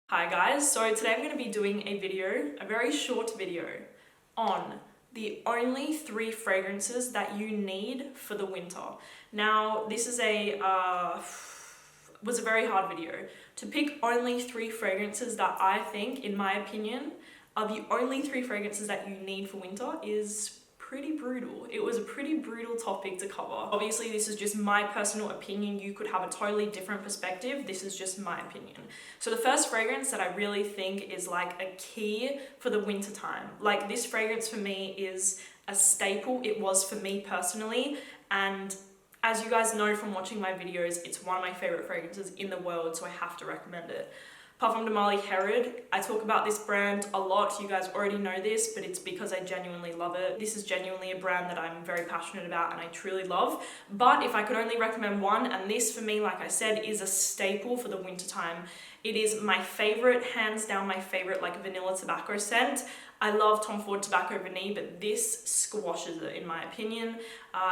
Hi guys, so today I'm going to be doing a video, a very short video, on the only 3 fragrances that you need for the winter. Now, this is was a very hard video. To pick only 3 fragrances that I think, in my opinion, are the only 3 fragrances that you need for winter is pretty brutal. It was a pretty brutal topic to cover. Obviously, this is just my personal opinion. You could have a totally different perspective. This is just my opinion. So the first fragrance that I really think is like a key for the winter time. Like, this fragrance for me is a staple. It was for me personally. And as you guys know from watching my videos, it's one of my favorite fragrances in the world, so I have to recommend it. Parfums de Herod. I talk about this brand a lot. You guys already know this, but it's because I genuinely love it. This is genuinely a brand that I'm very passionate about and I truly love. But if I could only recommend one, and this for me, like I said, is a staple for the winter time, it is my favorite, hands down my favorite, like vanilla tobacco scent. I love Tom Ford Tobacco Vanille, but this squashes it in my opinion.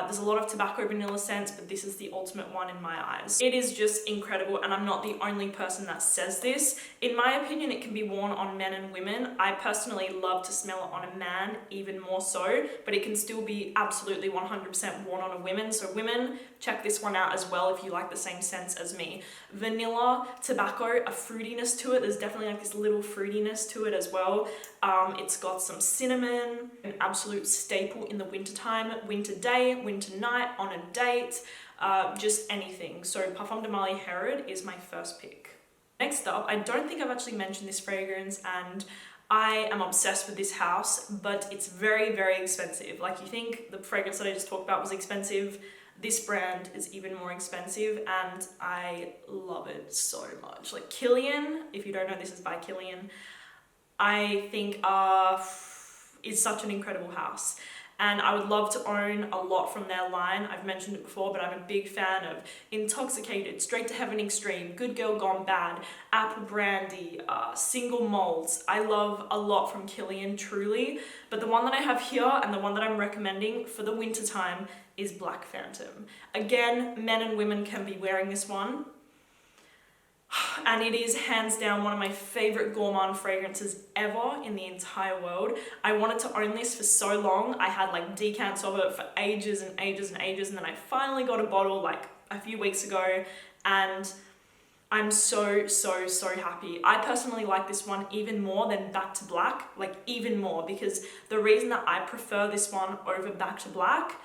There's a lot of tobacco vanilla scents, but this is the ultimate one in my eyes. It is just incredible, and I'm not the only person that says this. In my opinion, it can be worn on men and women. I personally love to smell it on a man even more so, but it can still be absolutely 100% worn on a woman. So women, check this one out as well if you like the same scents as me. Vanilla, tobacco, a fruitiness to it. There's definitely like this little fruitiness to it as well. It's got some cinnamon, an absolute staple in the winter time, winter day, winter night, on a date, just anything. So Parfums de Herod is my first pick. Next up, I don't think I've actually mentioned this fragrance, and I am obsessed with this house, but it's very, very expensive. Like, you think the fragrance that I just talked about was expensive, this brand is even more expensive, and I love it so much. Like, Kilian, if you don't know, this is by Kilian, I think is such an incredible house. And I would love to own a lot from their line. I've mentioned it before, but I'm a big fan of Intoxicated, Straight to Heaven Extreme, Good Girl Gone Bad, Apple Brandy, Single Malts. I love a lot from Kilian, truly. But the one that I have here and the one that I'm recommending for the winter time is Black Phantom. Again, men and women can be wearing this one. And it is hands down one of my favorite gourmand fragrances ever in the entire world. I wanted to own this for so long. I had like decants of it for ages and ages and ages, and then I finally got a bottle like a few weeks ago, and I'm so happy. I personally like this one even more than Back to Black, like even more, because the reason that I prefer this one over Back to Black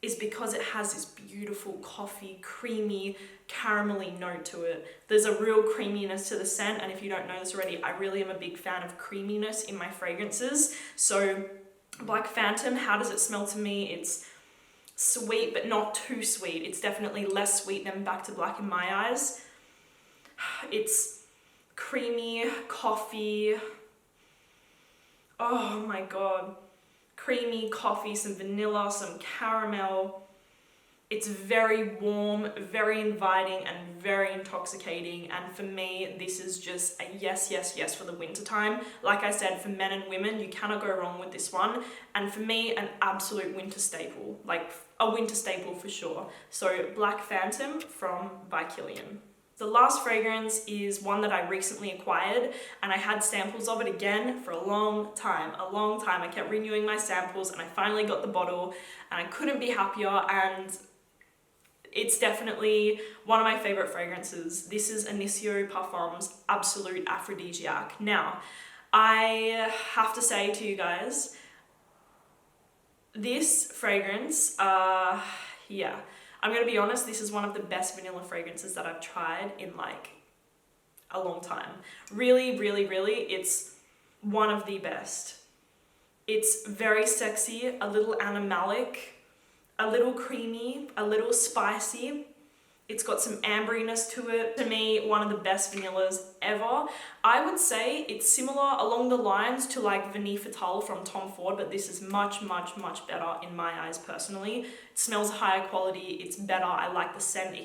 is because it has this beautiful coffee, creamy, caramelly note to it. There's a real creaminess to the scent, and if you don't know this already, I really am a big fan of creaminess in my fragrances. So Black Phantom, how does it smell to me? It's sweet, but not too sweet. It's definitely less sweet than Back to Black in my eyes. It's creamy, coffee. Oh my god. Creamy coffee, some vanilla, some caramel. It's very warm, very inviting, and very intoxicating. And for me, this is just a yes, yes, yes for the winter time. Like I said, for men and women, you cannot go wrong with this one. And for me, an absolute winter staple, like a winter staple for sure. So Black Phantom by Kilian. The last fragrance is one that I recently acquired, and I had samples of it again for a long time. I kept renewing my samples, and I finally got the bottle, and I couldn't be happier, and it's definitely one of my favorite fragrances. This is Initio Parfums Absolute Aphrodisiac. Now, I have to say to you guys, this fragrance, yeah. I'm gonna be honest, this is one of the best vanilla fragrances that I've tried in like a long time. Really, it's one of the best. It's very sexy, a little animalic, a little creamy, a little spicy. It's got some amberiness to it. To me, one of the best vanillas ever. I would say it's similar along the lines to like Vanille Fatale from Tom Ford, but this is much better in my eyes personally. It smells higher quality, it's better. I like the scent.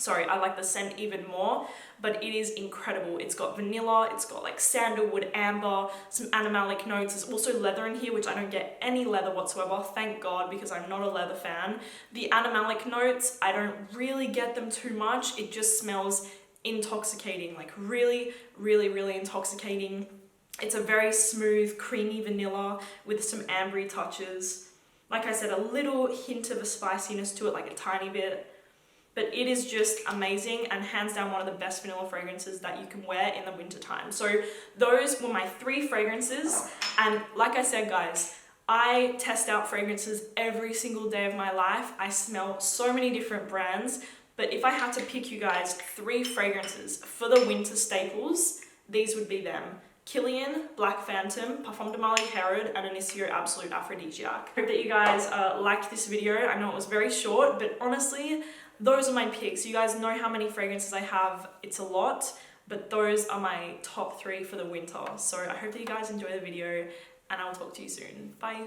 I like the scent even more, but it is incredible. It's got vanilla, it's got like sandalwood, amber, some animalic notes. There's also leather in here, which I don't get any leather whatsoever, thank God, because I'm not a leather fan. The animalic notes, I don't really get them too much. It just smells intoxicating, like really, really, really intoxicating. It's a very smooth, creamy vanilla with some ambery touches. Like I said, a little hint of a spiciness to it, like a tiny bit. But it is just amazing and hands down one of the best vanilla fragrances that you can wear in the winter time. So those were my 3 fragrances. And like I said, guys, I test out fragrances every single day of my life. I smell so many different brands. But if I had to pick you guys 3 fragrances for the winter staples, these would be them. Kilian, Black Phantom, Parfums de Marly Herod, and Initio Absolute Aphrodisiac. Hope that you guys liked this video. I know it was very short, but honestly, those are my picks. You guys know how many fragrances I have. It's a lot, but those are my top 3 for the winter. So I hope that you guys enjoy the video, and I will talk to you soon. Bye.